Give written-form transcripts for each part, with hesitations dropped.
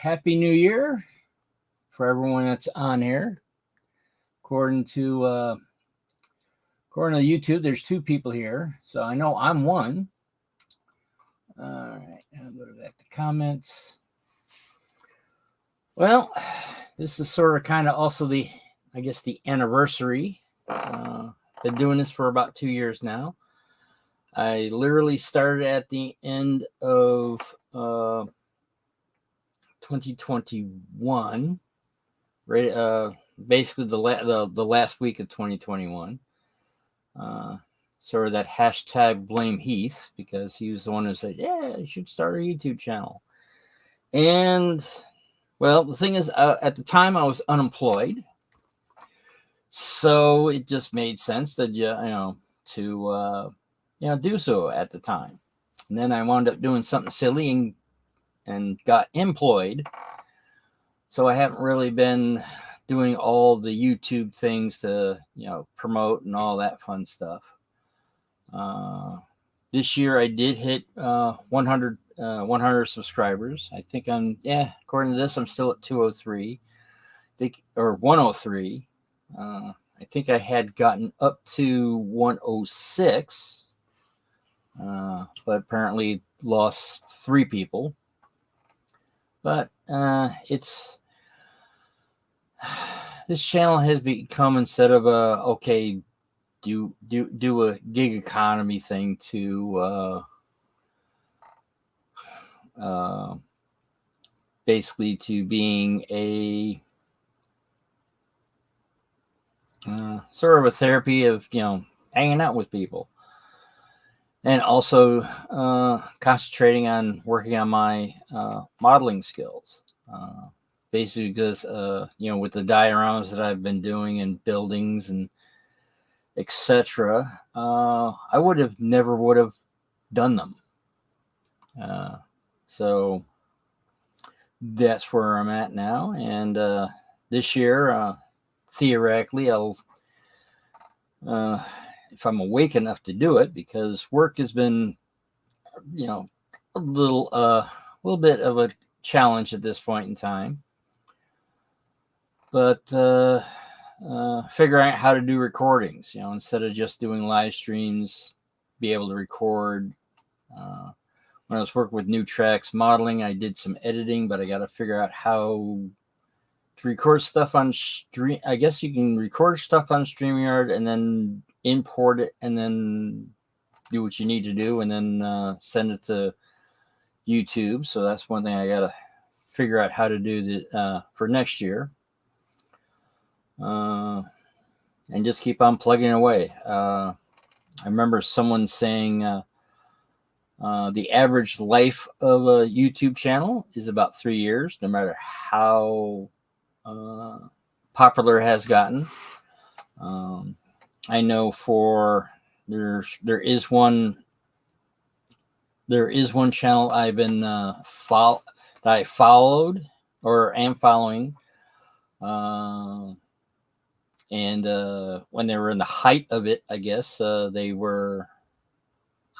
Happy New Year for everyone that's on here. According to YouTube, there's two people here, so I know I'm one. All right, I'll go back to comments. Well, this is sort of kind of also the anniversary. Been doing this for about 2 years now. I literally started at the end of 2021, right? Basically the last week of 2021. Sort of that hashtag blame Heath, because he was the one who said, "Yeah, you should start a YouTube channel." And well, the thing is, at the time I was unemployed, so it just made sense that to do so at the time. And then I wound up doing something silly and got employed. So I haven't really been doing all the YouTube things to, promote and all that fun stuff. This year I did hit 100 subscribers. I think according to this, I'm still at 203. Or 103. I think I had gotten up to 106, but apparently lost 3 people. But this channel has become, instead of do a gig economy thing, to basically to being a sort of a therapy of hanging out with people, and also concentrating on working on my modeling skills. Basically, because with the dioramas that I've been doing and buildings and etc., I never would have done them. So that's where I'm at now. And this year, theoretically, I'll, if I'm awake enough to do it, because work has been, a little bit of a challenge at this point in time. But figuring out how to do recordings, instead of just doing live streams, be able to record. When I was working with new tracks modeling, I did some editing, but I got to figure out how to record stuff on stream. I guess you can record stuff on StreamYard and then import it and then do what you need to do and then send it to YouTube. So that's one thing I got to figure out how to do for next year. And just keep on plugging away. I remember someone saying the average life of a YouTube channel is about 3 years, no matter how popular it has gotten. I know there is one channel I've been that I followed or am following. And when they were in the height of it, I guess they were,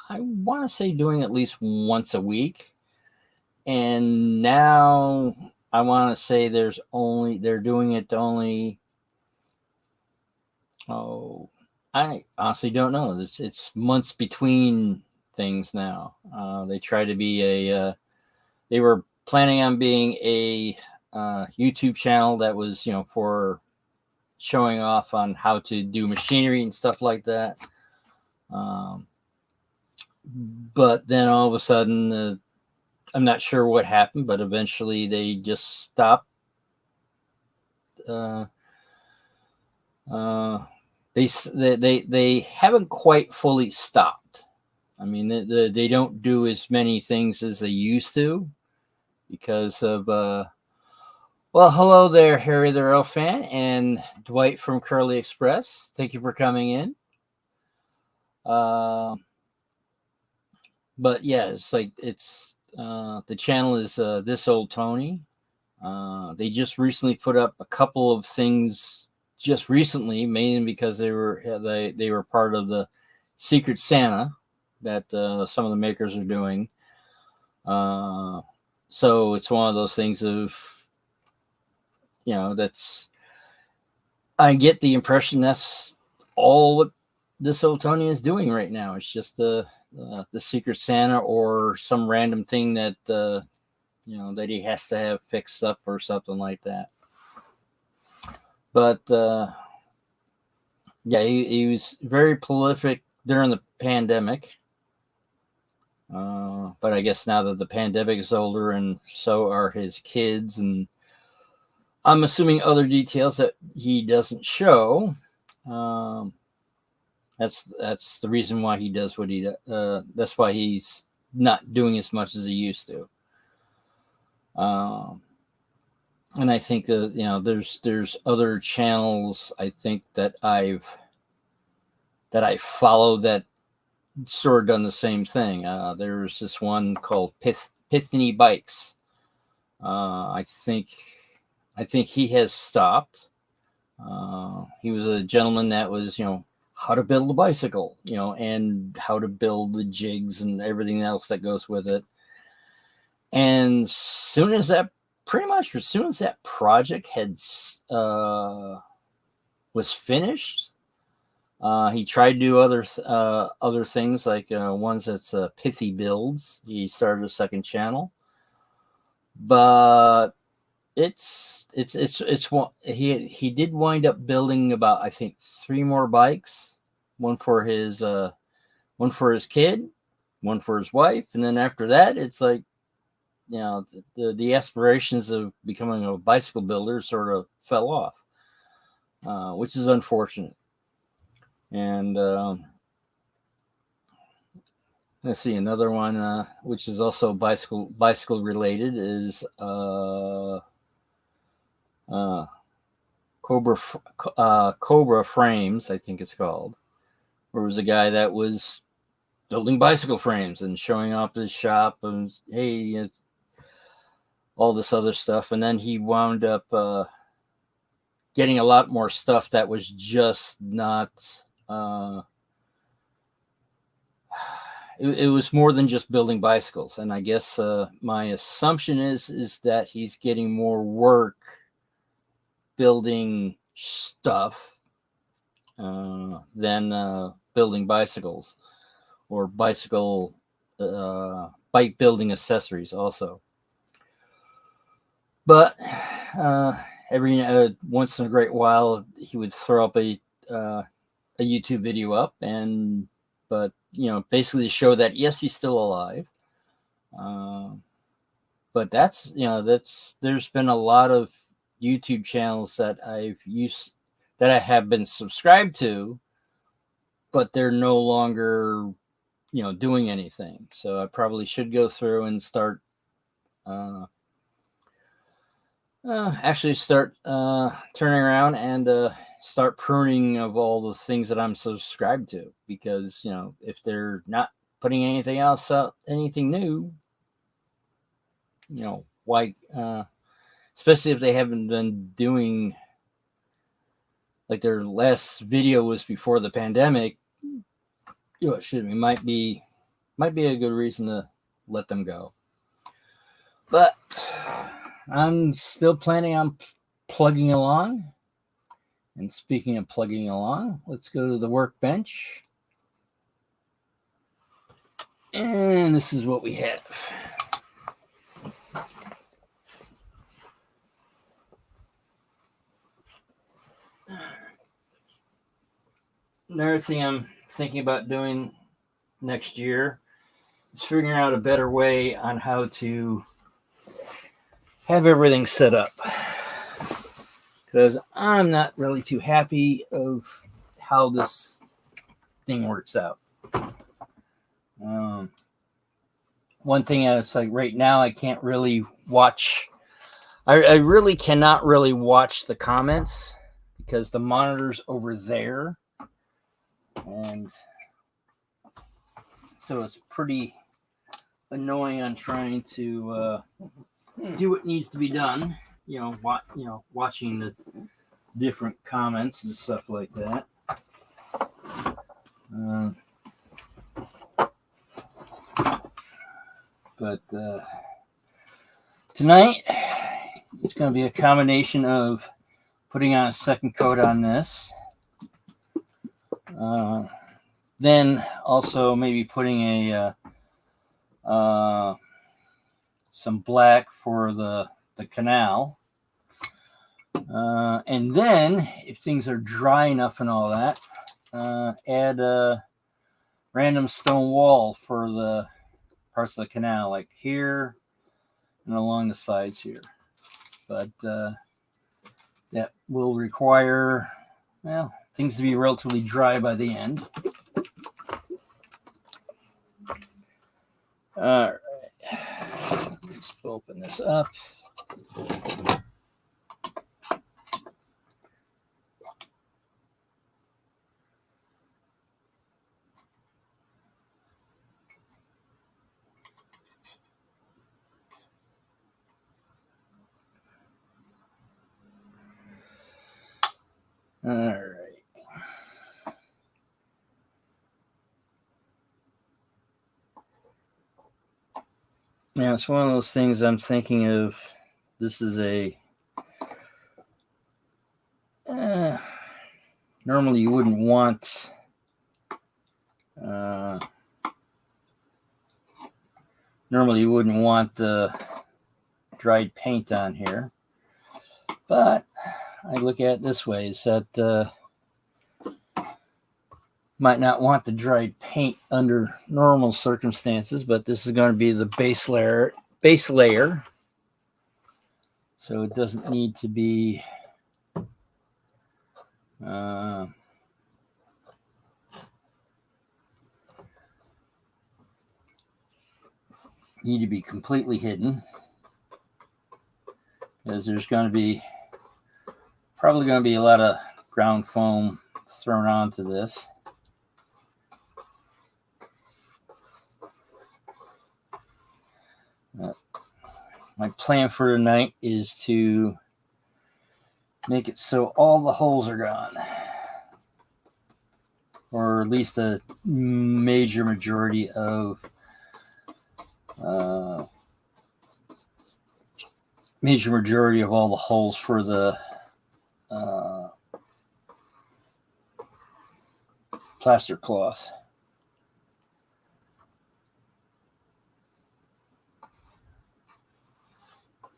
I want to say, doing at least once a week. And now I want to say they're doing it only, I honestly don't know. It's months between things now. They try to be they were planning on being a YouTube channel that was, for showing off on how to do machinery and stuff like that. But then all of a sudden, I'm not sure what happened, but eventually they just stopped. They haven't quite fully stopped. I mean, they don't do as many things as they used to because of well, hello there, Harry the Rail Fan and Dwight from Curly Express. Thank you for coming in. But yeah, it's like the channel is This Old Tony. They just recently put up a couple of things just recently, mainly because they were part of the Secret Santa that some of the makers are doing. So it's one of those things of, I get the impression that's all what this old Tony is doing right now. It's just the Secret Santa or some random thing that that he has to have fixed up or something like that. But yeah, he was very prolific during the pandemic. But I guess now that the pandemic is older, and so are his kids, and I'm assuming other details that he doesn't show. That's the reason why he does what he does. That's why he's not doing as much as he used to. And I think there's other channels I think that I follow that sort of done the same thing. There's this one called Pithney Bikes. I think he has stopped. He was a gentleman that was, how to build a bicycle, and how to build the jigs and everything else that goes with it. And as soon as that project had was finished, he tried to do other things like ones that's Pithy Builds. He started a second channel, but he did wind up building about, I think, 3 more bikes, one for his kid, one for his wife, and then after that, it's like, the aspirations of becoming a bicycle builder sort of fell off, which is unfortunate. And let's see, another one which is also bicycle related is Cobra Frames, I think it's called. Where it was a guy that was building bicycle frames and showing off his shop and, hey, all this other stuff. And then he wound up getting a lot more stuff that was just not it was more than just building bicycles. And I guess my assumption is that he's getting more work building stuff than building bicycles or bike building accessories also. But every once in a great while, he would throw up a YouTube video up, but basically to show that yes, he's still alive. But there's been a lot of YouTube channels that I have been subscribed to, but they're no longer doing anything. So I probably should go through and start turning around and start pruning of all the things that I'm subscribed to, because if they're not putting anything else out, anything new, why, especially if they haven't been doing, like, their last video was before the pandemic, might be a good reason to let them go. But I'm still planning on plugging along. And speaking of plugging along, let's go to the workbench. And this is what we have. Another thing I'm thinking about doing next year is figuring out a better way on how to have everything set up, because I'm not really too happy of how this thing works out. One thing is, like, right now I can't really watch. I really cannot really watch the comments because the monitor's over there, and so it's pretty annoying on trying to do what needs to be done. Watching the different comments and stuff like that. But Tonight, it's going to be a combination of putting on a second coat on this. Then also maybe putting some black for the canal. And then, if things are dry enough and all that, add a random stone wall for the parts of the canal, like here and along the sides here. But that will require, well, things to be relatively dry by the end. All right. Let's open this up. All right. Now, it's one of those things I'm thinking of. This is a... normally you wouldn't want... normally you wouldn't want dried paint on here. But I look at it this way, is that might not want the dried paint under normal circumstances, but this is going to be the base layer. So it doesn't need to be completely hidden, because there's going to be probably going to be a lot of ground foam thrown onto this. My plan for tonight is to make it so all the holes are gone, or at least a major majority of all the holes for the plaster cloth.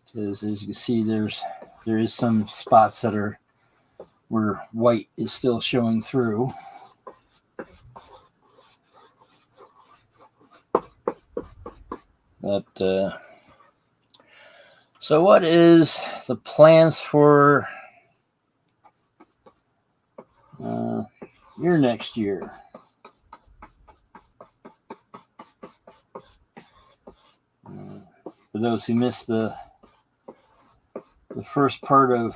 Because as you can see, there is some spots that are where white is still showing through. But so what is the plans for your next year? For those who missed the first part of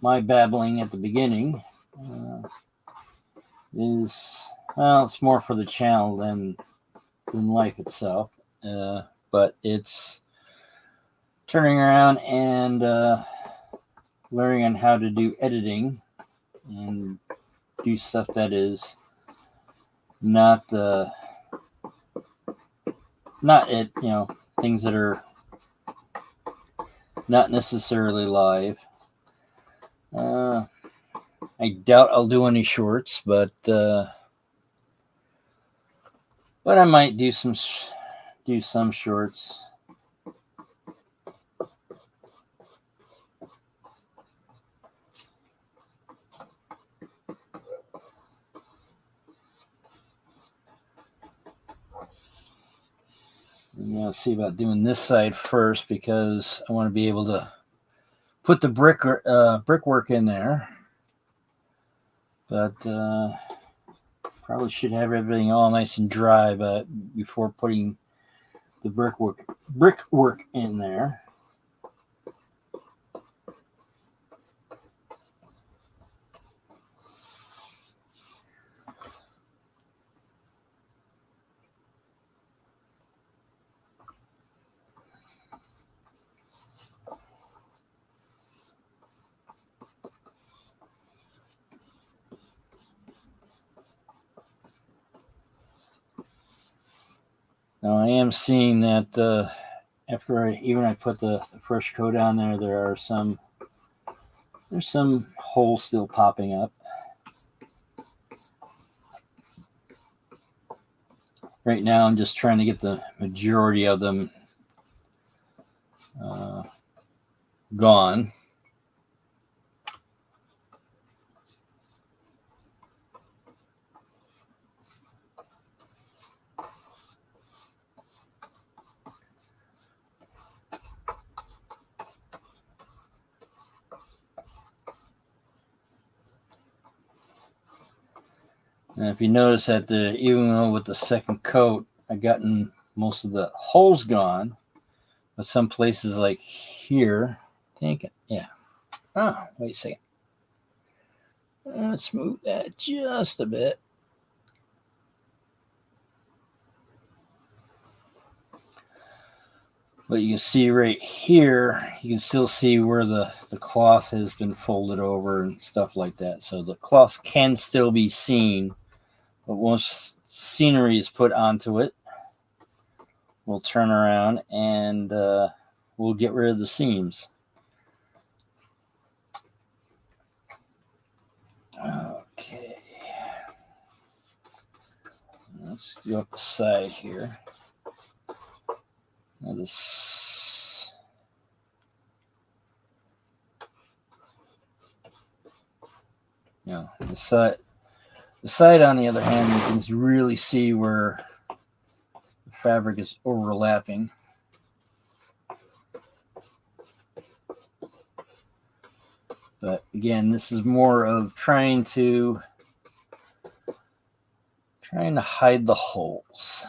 my babbling at the beginning, it's more for the channel than life itself. But it's turning around and learning on how to do editing and do stuff that is not things that are not necessarily live. I doubt I'll do any shorts, but I might do some shorts. And I'll see about doing this side first, because I want to be able to put the brickwork in there. But probably should have everything all nice and dry, but before putting the brickwork in there. Now I am seeing that after I put the fresh coat on there, there's some holes still popping up. Right now, I'm just trying to get the majority of them gone. And if you notice that even though with the second coat, I've gotten most of the holes gone, but some places like here, I think, yeah. Oh, wait a second. Let's move that just a bit. But you can see right here, you can still see where the cloth has been folded over and stuff like that. So the cloth can still be seen, but once scenery is put onto it, we'll turn around and we'll get rid of the seams. Okay. Let's go up the side here. Now this, the side on the other hand, you can really see where the fabric is overlapping. But again, this is more of trying to hide the holes.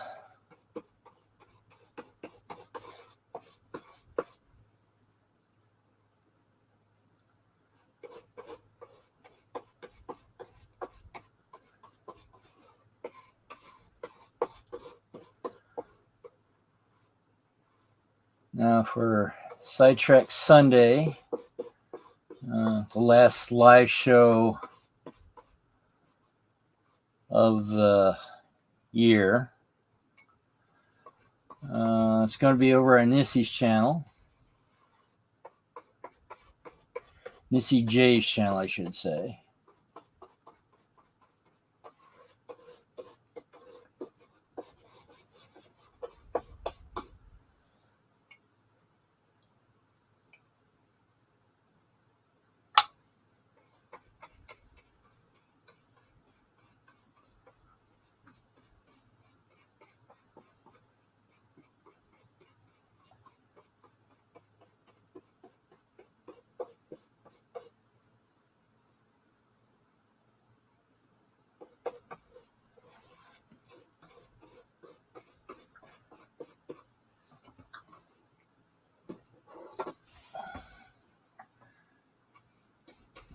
Now for Sidetrack Sunday, the last live show of the year. It's going to be over on Nissy's channel. Nissy J's channel, I should say.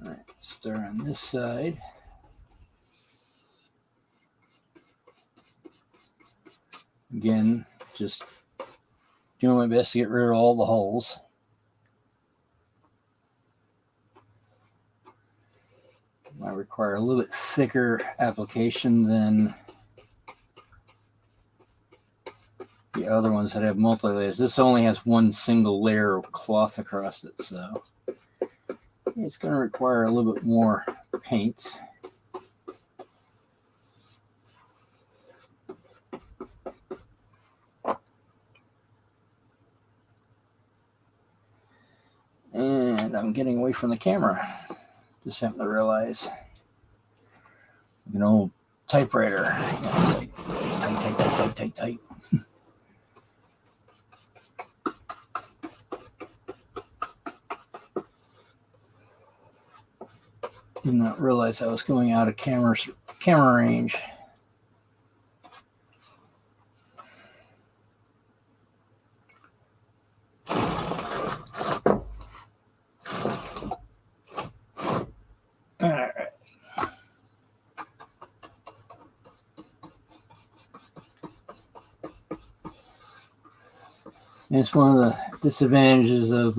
All right, start on this side. Again, just doing my best to get rid of all the holes. Might require a little bit thicker application than the other ones that have multi-layers. This only has one single layer of cloth across it, so it's going to require a little bit more paint. And I'm getting away from the camera. Just happened to realize. An old typewriter. It's like tight. Did not realize I was going out of camera range. And it's one of the disadvantages of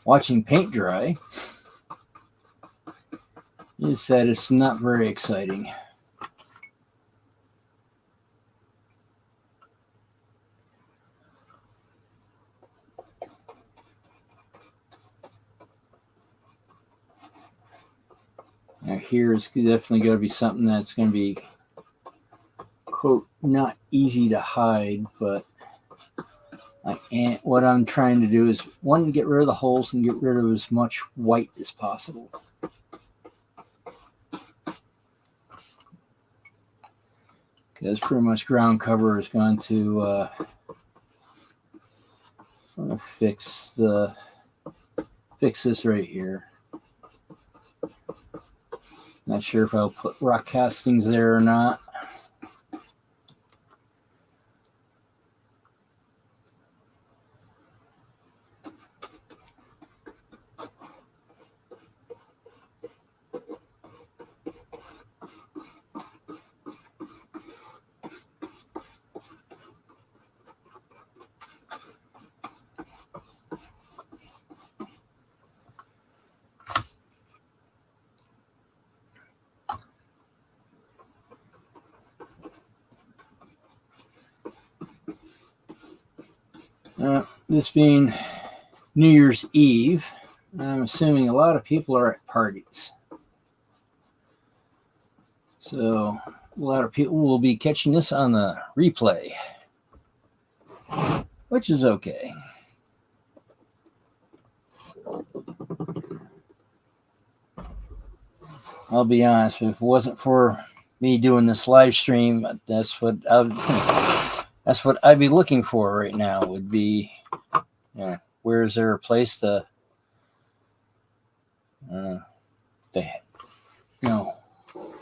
watching paint dry is that it's not very exciting. Now here is definitely going to be something that's going to be, quote, not easy to hide, but what I'm trying to do is, one, get rid of the holes and get rid of as much white as possible. Because pretty much ground cover is going to I'm going to fix this right here. Not sure if I'll put rock castings there or not. This being New Year's Eve, I'm assuming a lot of people are at parties. So a lot of people will be catching this on the replay, which is okay. I'll be honest, if it wasn't for me doing this live stream, that's what I'd be looking for right now, would be, where is there a place to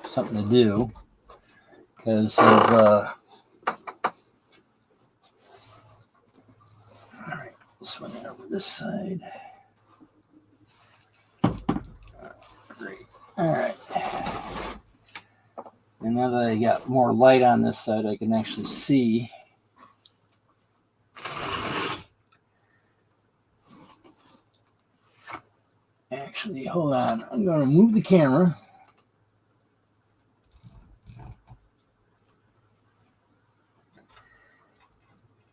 something to do, because of all right, swing it over this side. Great. All right, and now that I got more light on this side, I can actually see. Actually, hold on, I'm going to move the camera.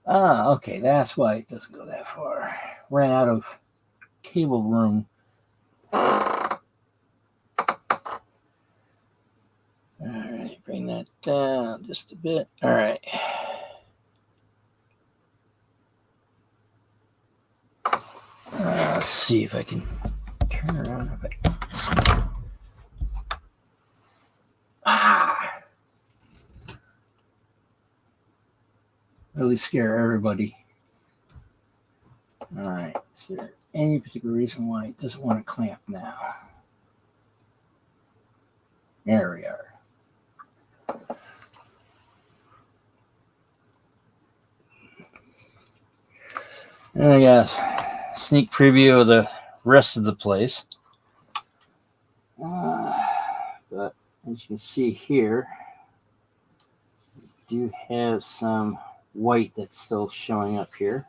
Okay, that's why it doesn't go that far. Ran out of cable room. All right, bring that down just a bit. All right. Let's see if I can turn around a bit. Really scare everybody. All right. Is there any particular reason why it doesn't want to clamp now? There we are. And I got a sneak preview of the rest of the place. But as you can see here, we do have some white that's still showing up here.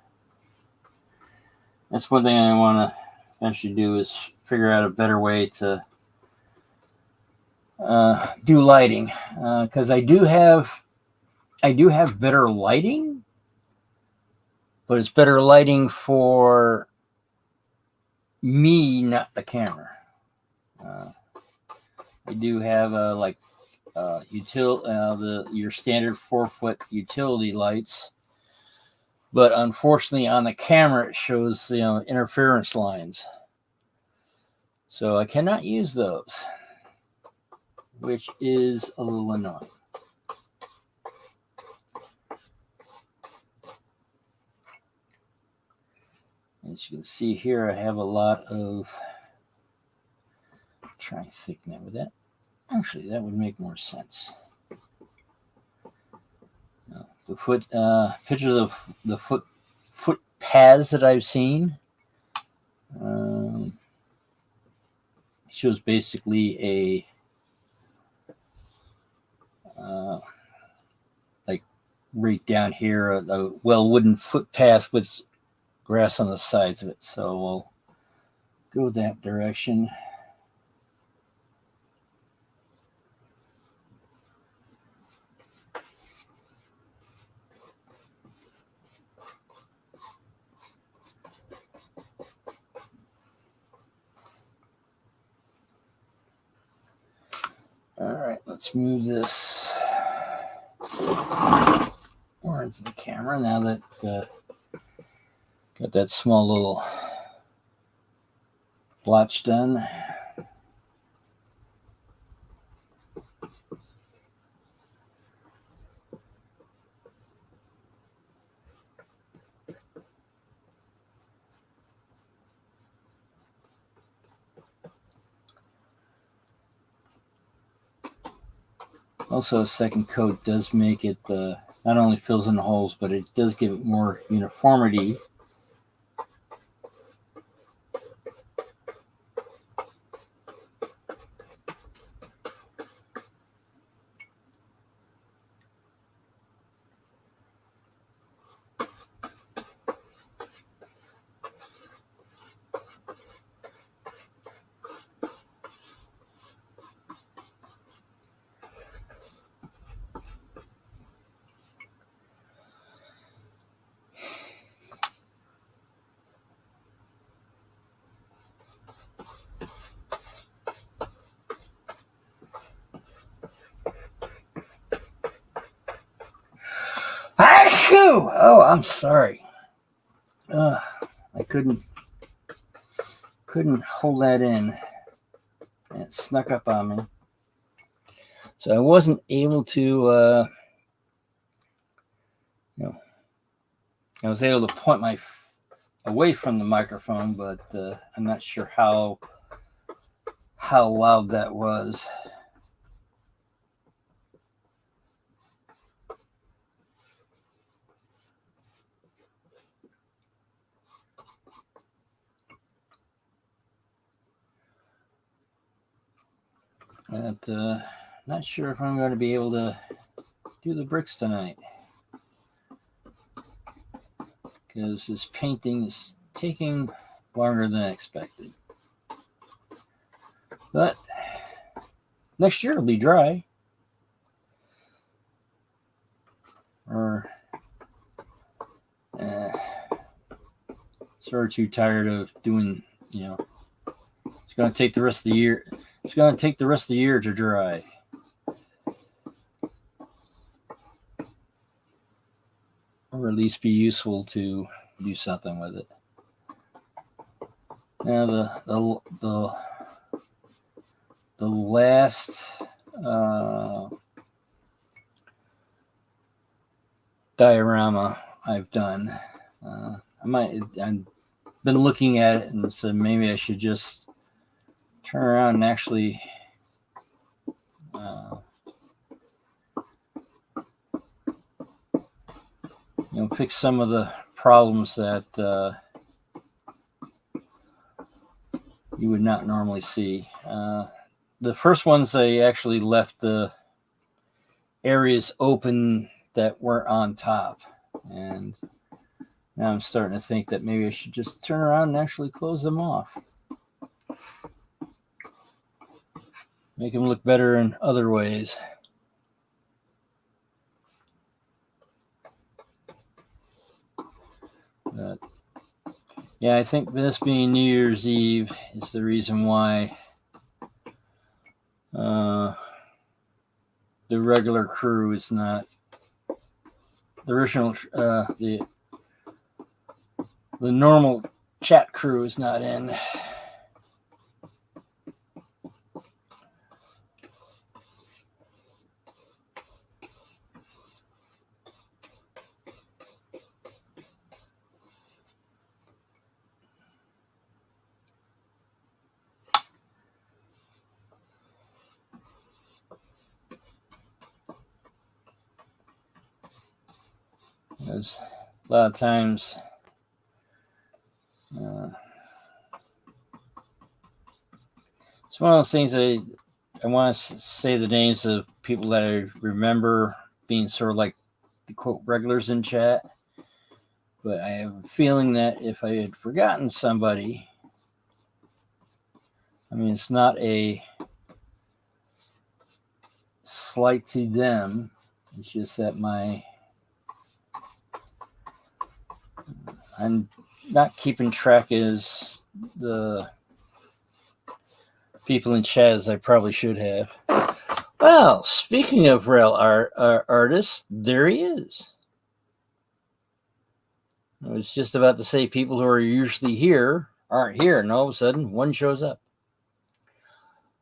That's one thing I want to eventually do, is figure out a better way to do lighting, because I do have better lighting, but it's better lighting for me, not the camera. I do have your standard 4-foot utility lights, but unfortunately on the camera it shows interference lines, so I cannot use those, which is a little annoying. As you can see here, I have a lot of, try and thicken it with that. Actually, that would make more sense. The foot pictures of the foot paths that I've seen shows basically a like right down here, a wooden footpath with grass on the sides of it. So we'll go that direction. All right, let's move this more into the camera now that got that small little blotch done. Also, a second coat does make it not only fills in the holes, but it does give it more uniformity. Oh, I'm sorry. I couldn't hold that in. And it snuck up on me. So I wasn't able to, I was able to point my away from the microphone, but I'm not sure how loud that was. But not sure if I'm going to be able to do the bricks tonight, because this painting is taking longer than expected. But next year it'll be dry. Or sort of too tired of doing, it's going to take the rest of the year. It's going to take the rest of the year to dry. Or at least be useful to do something with it. Now the last diorama I've done, I've been looking at it and said maybe I should just turn around and actually fix some of the problems that you would not normally see. The first ones, I actually left the areas open that weren't on top, and now I'm starting to think that maybe I should just turn around and actually close them off. Make them look better in other ways. But yeah, I think this being New Year's Eve is the reason why the regular crew is not the original. The normal chat crew is not in. Because a lot of times it's one of those things I want to say the names of people that I remember being sort of like the quote regulars in chat, but I have a feeling that if I had forgotten somebody, I mean, it's not a slight to them, it's just that I'm not keeping track as the people in chat as I probably should have. Well, speaking of rail artists, there he is. I was just about to say people who are usually here aren't here, and all of a sudden one shows up.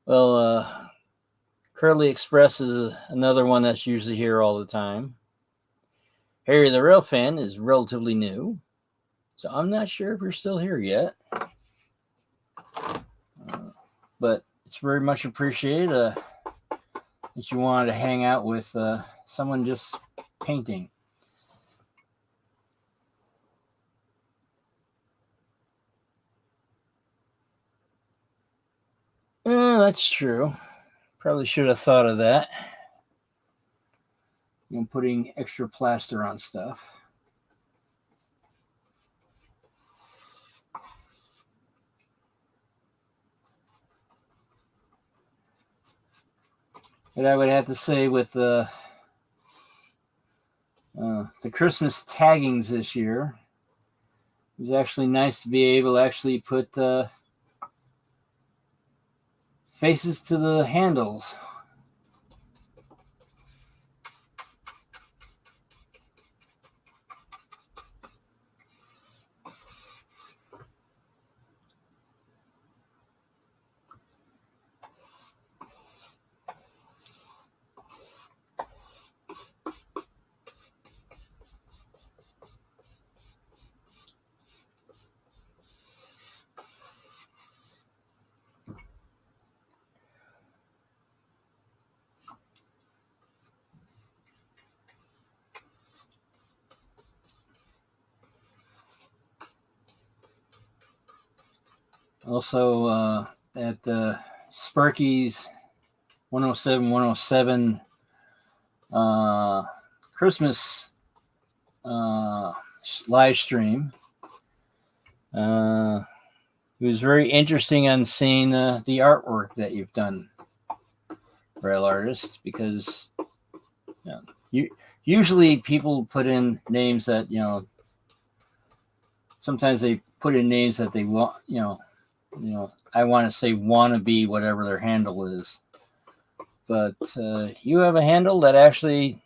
Well, Curly Express is another one that's usually here all the time. Harry the Rail Fan is relatively new, so I'm not sure if you're still here yet. But it's very much appreciated that you wanted to hang out with someone just painting. That's true. Probably should have thought of that. Putting extra plaster on stuff. But I would have to say with the Christmas taggings this year, it was actually nice to be able to actually put faces to the handles. Also, at Sparky's 107 Christmas live stream. It was very interesting on seeing the artwork that you've done, rail artists, because usually people put in names that sometimes they put in names that they want I want to say wannabe whatever their handle is, but you have a handle that actually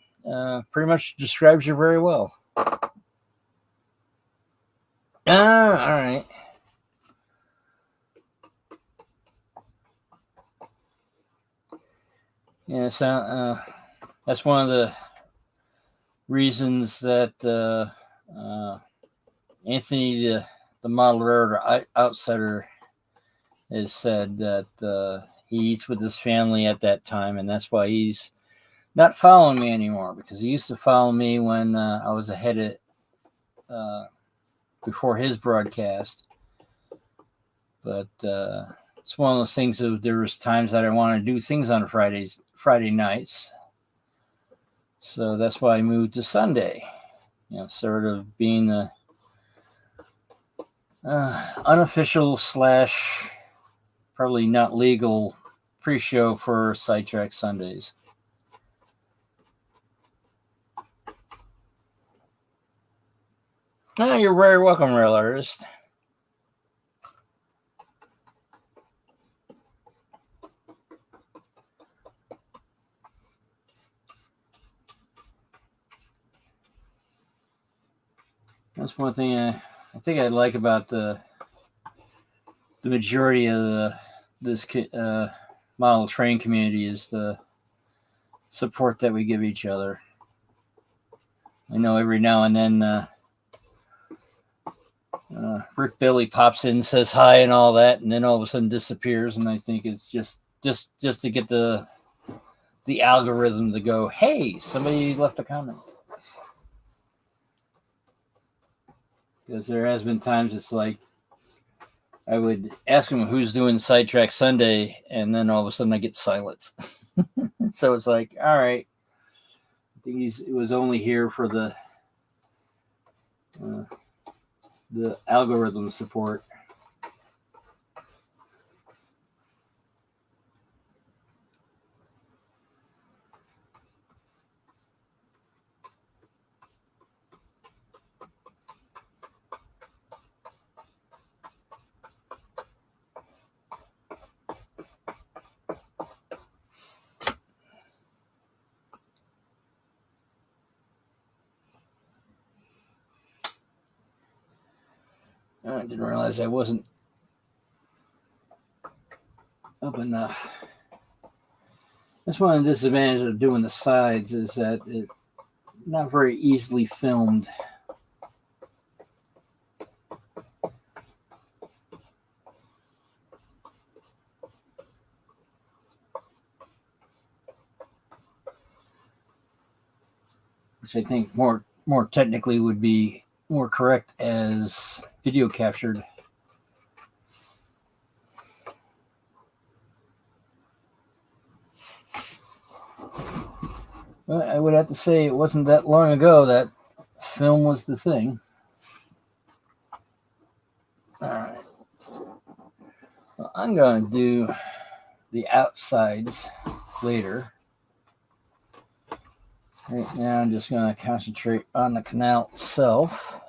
pretty much describes you very well. All right. Yeah, so that's one of the reasons that Anthony, the model railroad outsider, has said that he eats with his family at that time, and that's why he's not following me anymore, because he used to follow me when I was ahead at before his broadcast. But it's one of those things that there was times that I want to do things on Friday nights. So that's why I moved to Sunday, sort of being the unofficial / probably not legal pre-show for Sidetrack Sundays. Oh, you're very welcome, rail artist. That's one thing I think I like about the majority of this model train community is the support that we give each other. I know every now and then Rick Billy pops in, says hi and all that, and then all of a sudden disappears, and I think it's just to get the algorithm to go, hey, somebody left a comment. Because there has been times it's like I would ask him who's doing Sidetrack Sunday, and then all of a sudden I get silence. So it's like, all right, I think it was only here for the algorithm support. I didn't realize I wasn't up enough. That's one of the disadvantages of doing the sides, is that it's not very easily filmed. Which I think more technically would be more correct as video captured. But I would have to say it wasn't that long ago that film was the thing. All right. Well, I'm going to do the outsides later. Right now, I'm just going to concentrate on the canal itself.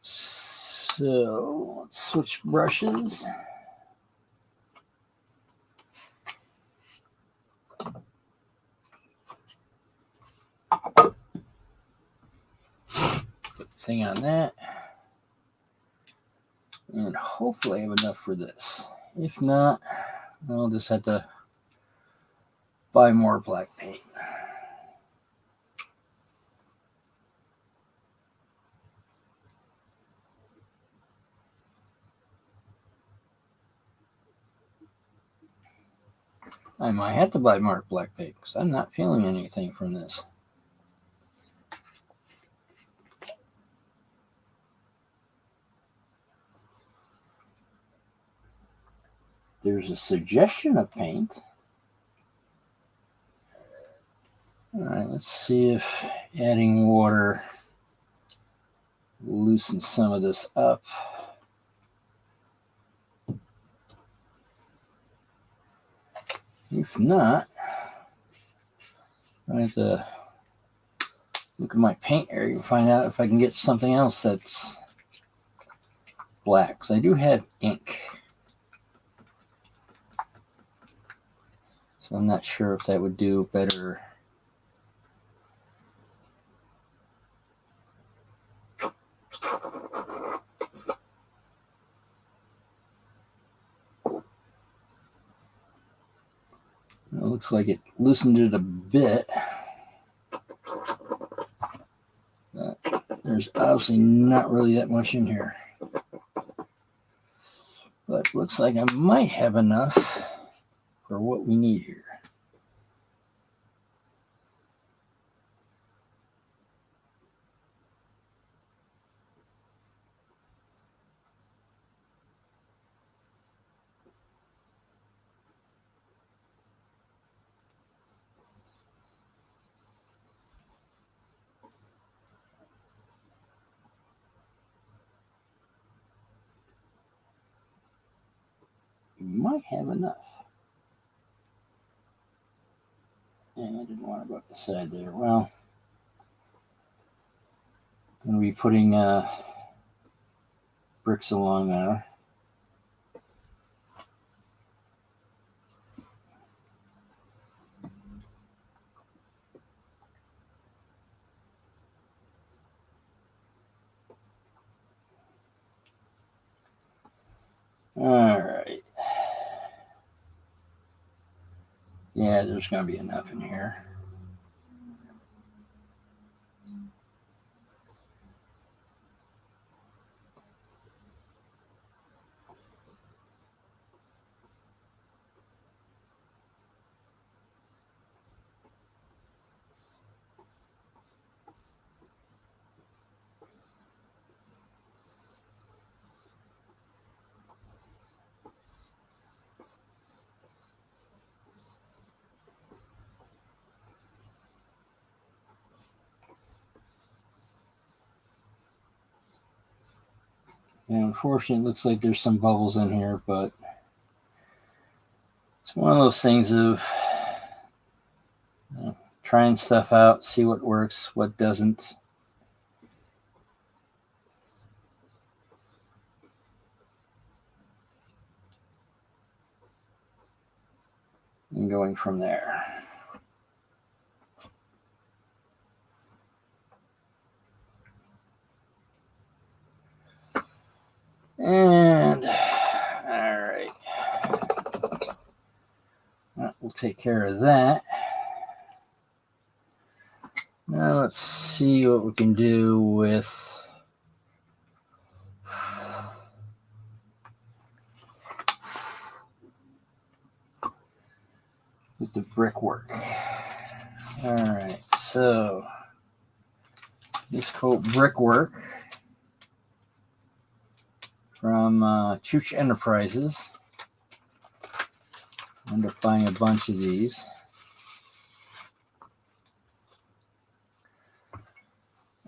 So let's switch brushes. Thing on that. And hopefully I have enough for this. If not, I'll just have to buy more black paint. I might have to buy more black paint because I'm not feeling anything from this. There's a suggestion of paint. All right, let's see if adding water loosens some of this up. If not, I have to look at my paint area and find out if I can get something else that's black. Because I do have ink. So I'm not sure if that would do better. It looks like it loosened it a bit. But there's obviously not really that much in here. But it looks like I might have enough for what we need here. Might have enough. And I didn't want to go up the side there. Well, I'm going to be putting bricks along there. All right. Yeah, there's going to be enough in here. And unfortunately, it looks like there's some bubbles in here, but it's one of those things of trying stuff out, see what works, what doesn't. And going from there. take care of that. Now let's see what we can do with the brickwork. All right, so this coat brickwork from Chooch Enterprises. I ended up buying a bunch of these.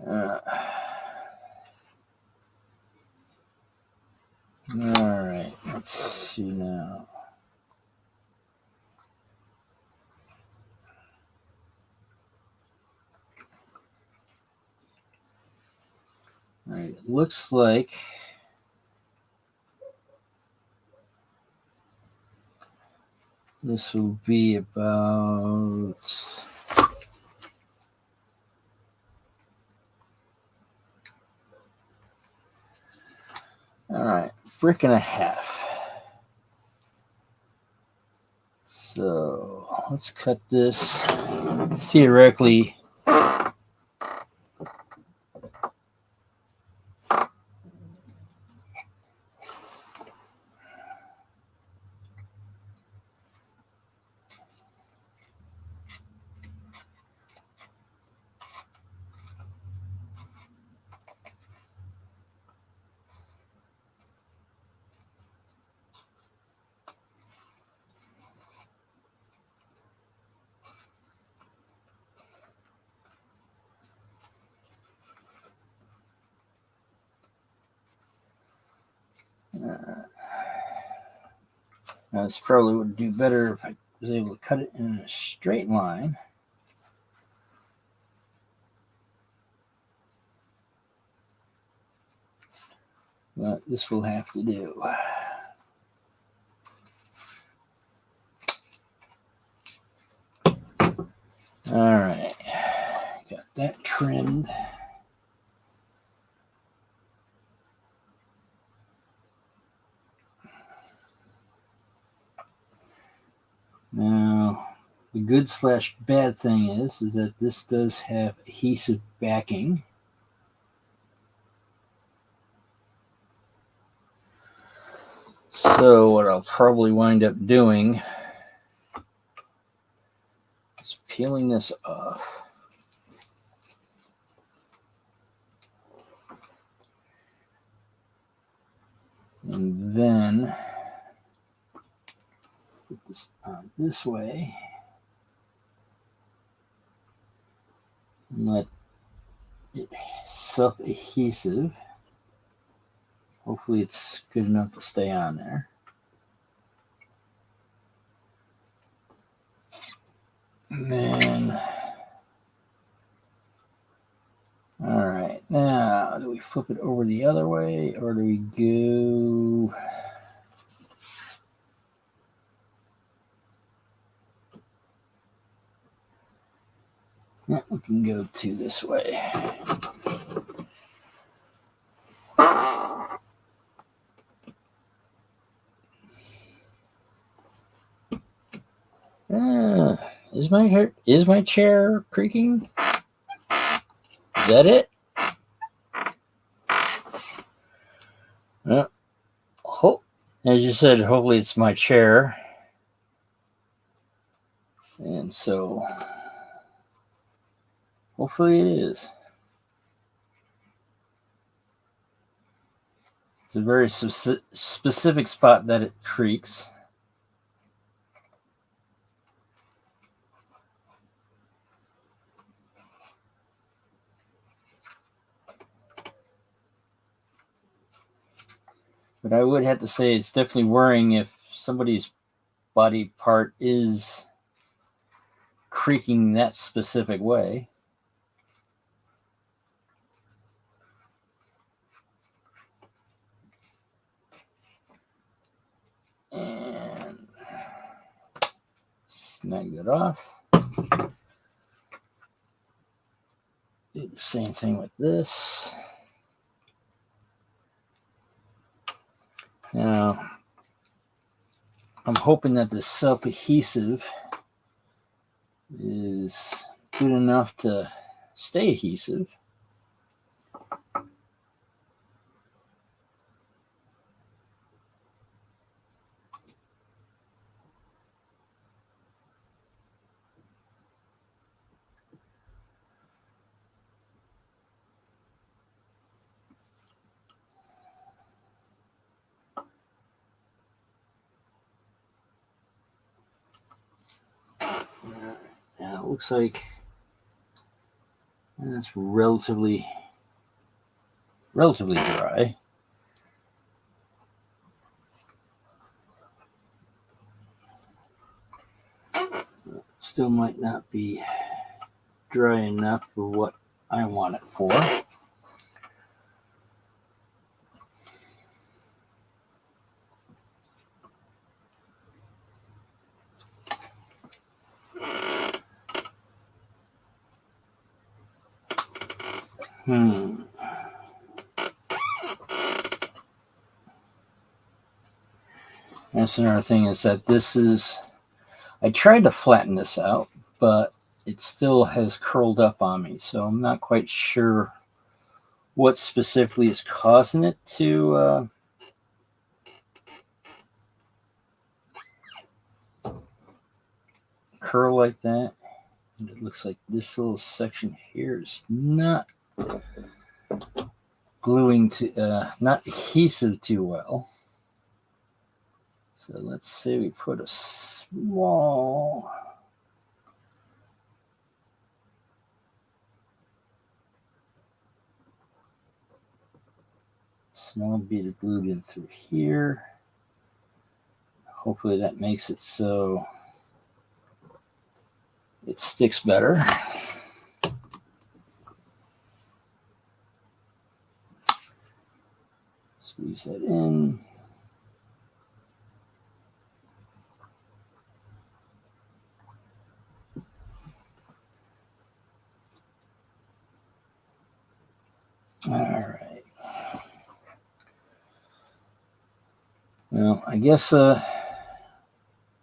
All right, let's see now. All right, it looks like this will be about all right, brick and a half. So let's cut this theoretically. Now, this probably would do better if I was able to cut it in a straight line. But this will have to do. All right, got that trimmed. Now, the good / bad thing is that this does have adhesive backing. So what I'll probably wind up doing is peeling this off. And then put this on this way. And let it self-adhesive. Hopefully it's good enough to stay on there. And then, all right, now do we flip it over the other way or do we go? Yeah, we can go to this way. Is my chair creaking? Is that it? As you said, hopefully it's my chair. And so, hopefully it is. It's a very specific spot that it creaks. But I would have to say it's definitely worrying if somebody's body part is creaking that specific way. And snag that off. Do the same thing with this. Now, I'm hoping that the self-adhesive is good enough to stay adhesive. Now it looks like that's relatively dry. Still might not be dry enough for what I want it for. That's another thing is that I tried to flatten this out, but it still has curled up on me. So I'm not quite sure what specifically is causing it to curl like that. And it looks like this little section here is not gluing to, not adhesive too well. So let's say we put a small bead of glue in through here. Hopefully that makes it so it sticks better. Squeeze that in. All right. Well, I guess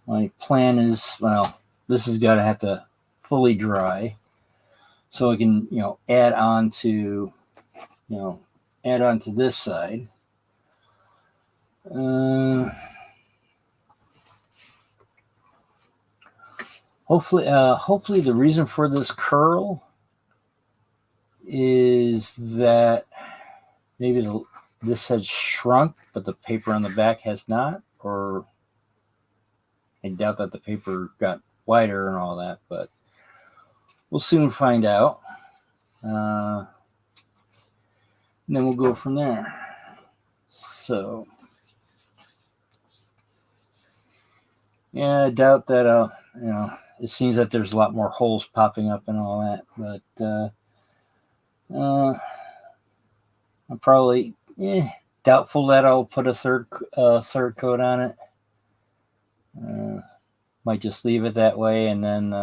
my plan is, well, this has got to have to fully dry so I can, add on to this side. Hopefully the reason for this curl is that maybe this has shrunk, but the paper on the back has not, or I doubt that the paper got wider and all that, but we'll soon find out. And then we'll go from there. So, yeah, I doubt that, it seems that there's a lot more holes popping up and all that, but I'm probably doubtful that I'll put a third coat on it. Might just leave it that way and then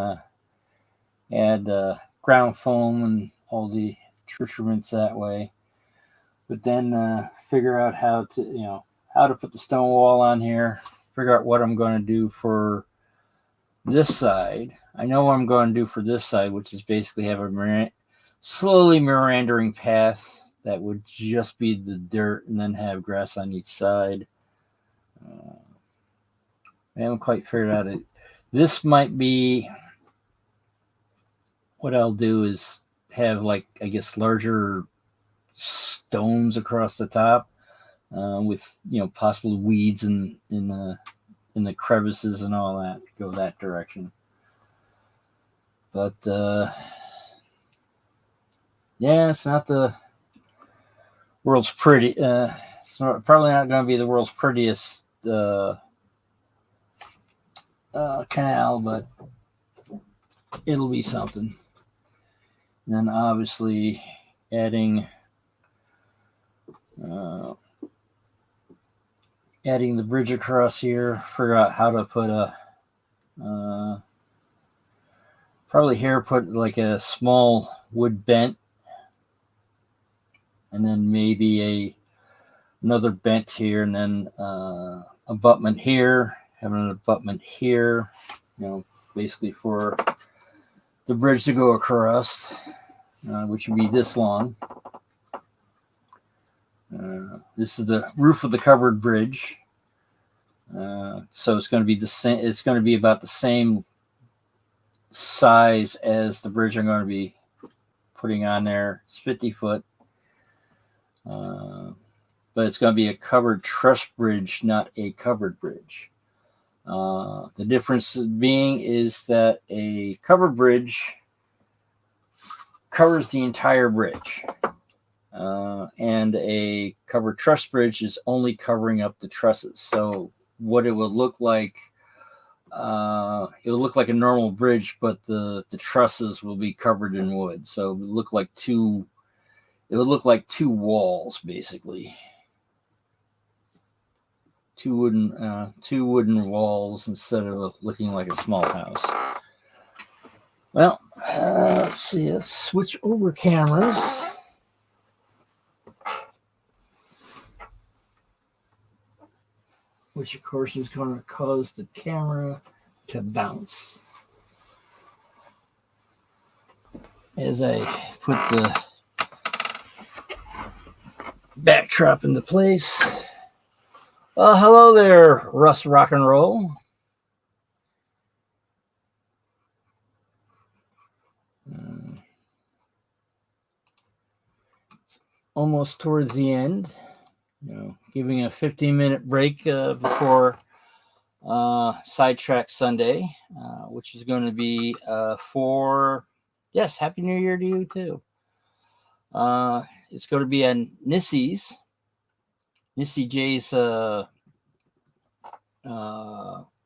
add ground foam and all the accoutrements that way. But then figure out how to put the stone wall on here. Figure out what I'm going to do for this side. I know what I'm going to do for this side, which is basically have a slowly meandering path that would just be the dirt and then have grass on each side. I haven't quite figured out it. This might be what I'll do is have larger stones across the top with possible weeds in the crevices and all that. Go that direction. But it's not the world's pretty. It's probably not going to be the world's prettiest canal, but it'll be something. And then obviously adding the bridge across here. Figure out how to put probably here put like a small wood bent, and then maybe another bent here, and then abutment here, having an abutment here, basically for the bridge to go across, which would be this long. This is the roof of the covered bridge. So it's going to be the same. It's going to be about the same size as the bridge I'm going to be putting on there. It's 50 foot. But it's going to be a covered truss bridge, not a covered bridge. The difference being is that a covered bridge covers the entire bridge. And a covered truss bridge is only covering up the trusses. So what it would look like, it will look like a normal bridge, but the trusses will be covered in wood. So it would look like two walls, basically. Two wooden walls instead of looking like a small house. Well, let's see. Let's switch over cameras. Which, of course, is going to cause the camera to bounce. As I put the backdrop into place. Hello there, Russ Rock and Roll. Almost towards the end. Giving a 15-minute break before Sidetrack Sunday, which is going to be Happy New Year to you too. It's going to be on Nissy J's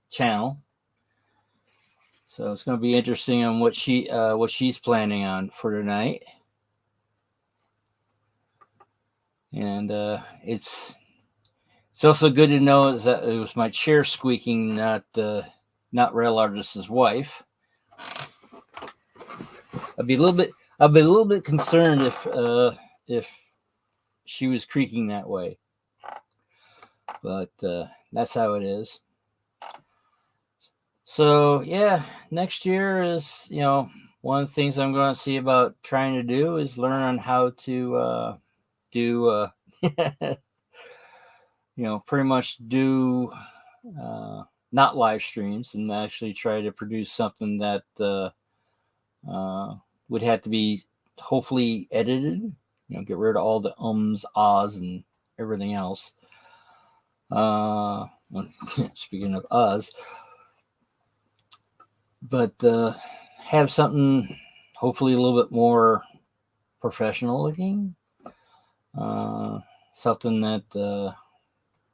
channel, so it's going to be interesting on what she's planning on for tonight. And it's also good to know that it was my chair squeaking, not Rail Artist's wife. I'd be a little bit concerned if she was creaking that way, but that's how it is. So yeah, next year is one of the things I'm going to see about trying to do is learn on how to do pretty much do not live streams and actually try to produce something that would have to be hopefully edited, get rid of all the ums, ahs, and everything else. Speaking of ahs, but have something hopefully a little bit more professional looking. Something that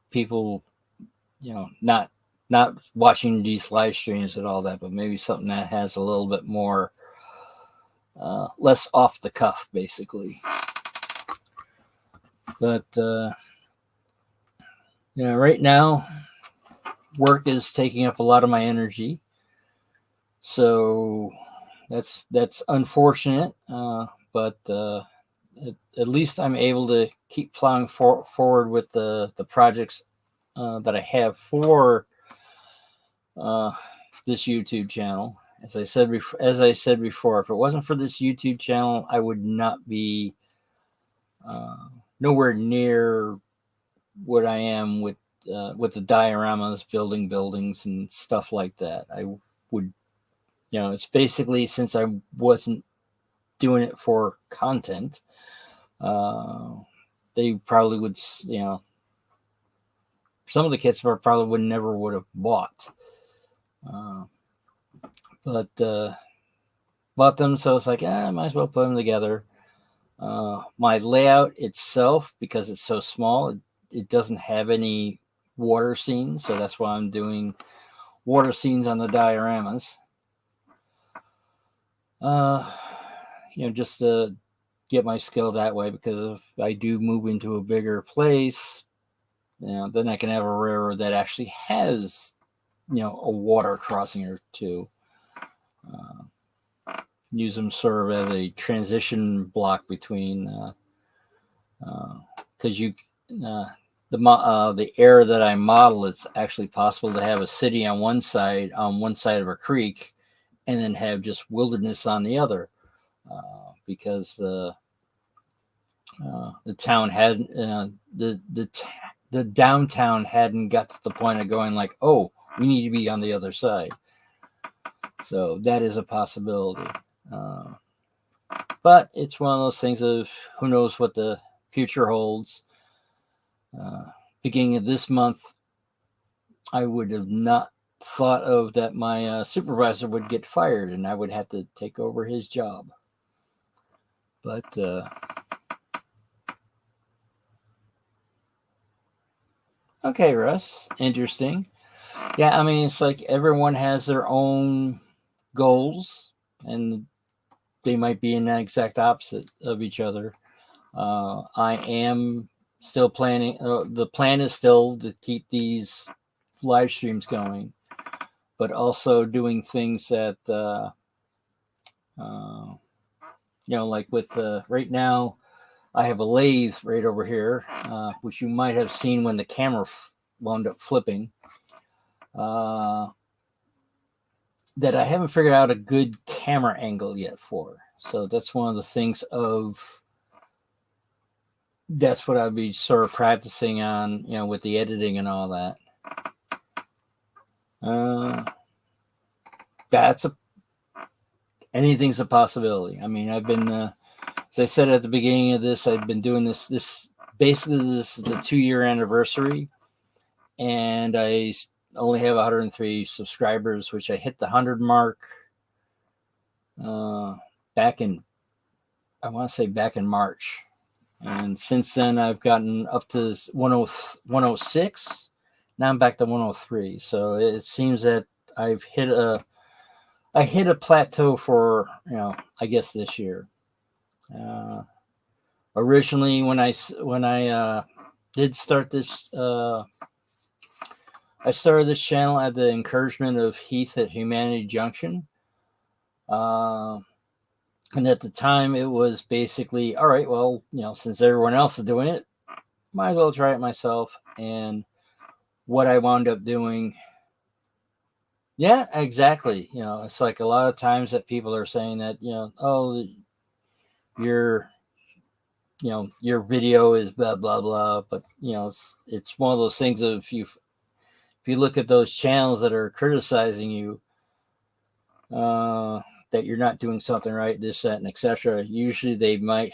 people, not watching these live streams and all that, but maybe something that has a little bit more less off the cuff, basically. But right now work is taking up a lot of my energy, so that's unfortunate, but at least I'm able to keep plowing forward with the projects that I have for this YouTube channel. As I said before, if it wasn't for this YouTube channel, I would not be nowhere near what I am with the dioramas, building buildings and stuff like that. I would, it's basically, since I wasn't doing it for content, they probably would, some of the kits probably never would have bought, but bought them. So it's like, I might as well put them together. My layout itself, because it's so small, it doesn't have any water scenes. So that's why I'm doing water scenes on the dioramas. Just to get my skill that way, because if I do move into a bigger place, then I can have a railroad that actually has, a water crossing or two. Use them sort of as a transition block between, because the area that I model, it's actually possible to have a city on one side of a creek, and then have just wilderness on the other, because the town had the downtown hadn't got to the point of going like, oh, we need to be on the other side. So that is a possibility. But it's one of those things of who knows what the future holds. Beginning of this month, I would have not thought of that my supervisor would get fired and I would have to take over his job. But okay, Russ, interesting. Yeah, I mean, it's like everyone has their own goals, and they might be an exact opposite of each other. I am still planning. The plan is still to keep these live streams going, but also doing things that, like with right now, I have a lathe right over here, which you might have seen when the camera wound up flipping. That I haven't figured out a good camera angle yet for. So that's one of the things that's what I'd be sort of practicing on, with the editing and all that. Anything's a possibility. I mean, I've been, as I said at the beginning of this, I've been doing this basically this is the 2-year anniversary, and I only have 103 subscribers, which I hit the 100 mark back in March. And since then, I've gotten up to 106. Now I'm back to 103. So it seems that I've hit a plateau for, I guess this year. Originally, when I did start this, I started this channel at the encouragement of Heath at Humanity Junction. And at the time, it was basically, all right, well, since everyone else is doing it, might as well try it myself. And what I wound up doing, yeah, exactly. It's like a lot of times that people are saying that, oh, your video is blah, blah, blah. But, it's one of those things of if you look at those channels that are criticizing you, that you're not doing something right, this, that, and etc. Usually they might,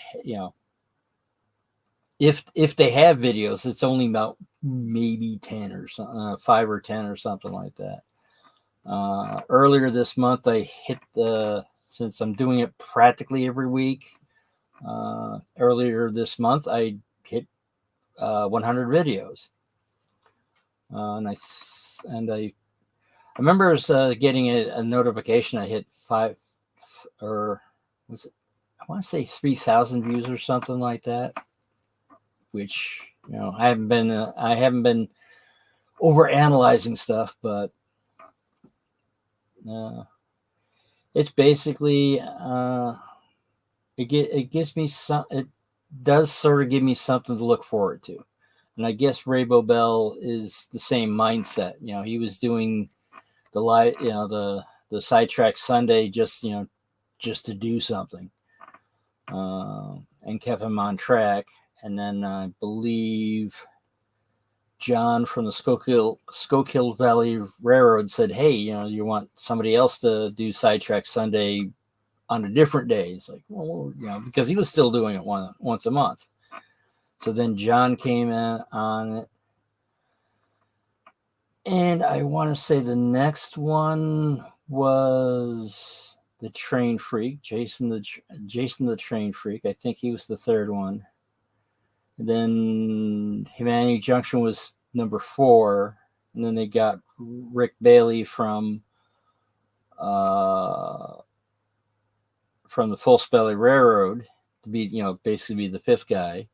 if they have videos, it's only about maybe 10 or 5 or 10 or something like that. Earlier this month, I hit since I'm doing it practically every week. Earlier this month, I hit 100 videos, and I remember getting a notification. I hit 5, or was it? I want to say 3,000 views or something like that. Which I haven't been over analyzing stuff, but it's basically it gives me some. It does sort of give me something to look forward to, and I guess Raybo Bell is the same mindset. He was doing the live, the Sidetrack Sunday just to do something, and kept him on track. And then I believe John from the Schuylkill Valley Railroad said, hey, you want somebody else to do Sidetrack Sunday on a different day? It's like, well, because he was still doing it once a month. So then John came in on it. And I want to say the next one was the Train Freak, Jason the Train Freak. I think he was the third one. And then Humanity Junction was number 4, and then they got Rick Bailey from the Full Spelly Railroad to be, basically be the 5th guy.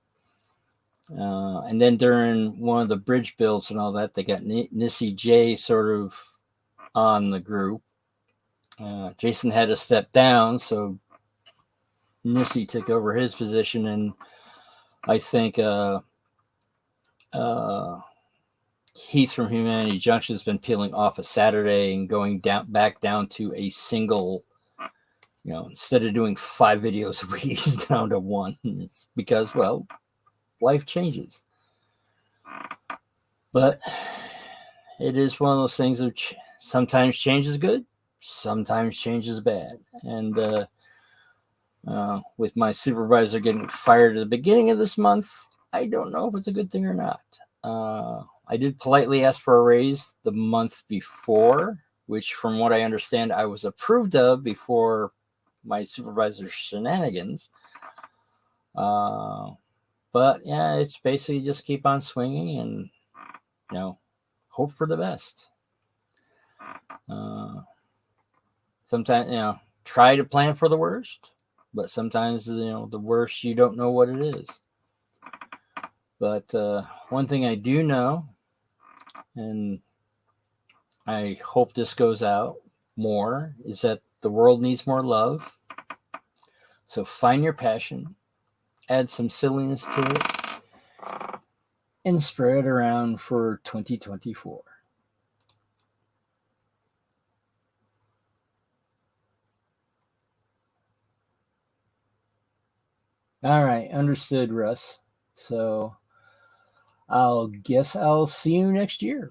And then during one of the bridge builds and all that, they got Nissy J sort of on the group. Jason had to step down, so Nissy took over his position, and I think Heath from Humanity Junction has been peeling off a Saturday and going back down to a single. Instead of doing 5 videos a week, he's down to 1. It's because, well, life changes. But it is one of those things that sometimes change is good, sometimes change is bad. And with my supervisor getting fired at the beginning of this month, I don't know if it's a good thing or not. I did politely ask for a raise the month before, which from what I understand, I was approved of before my supervisor's shenanigans. But yeah, it's basically just keep on swinging and, hope for the best. Sometimes, try to plan for the worst, but sometimes, the worst, you don't know what it is. But one thing I do know, and I hope this goes out more, is that the world needs more love. So find your passion, add some silliness to it, and spread it around for 2024. All right, understood, Russ. So I'll guess I'll see you next year.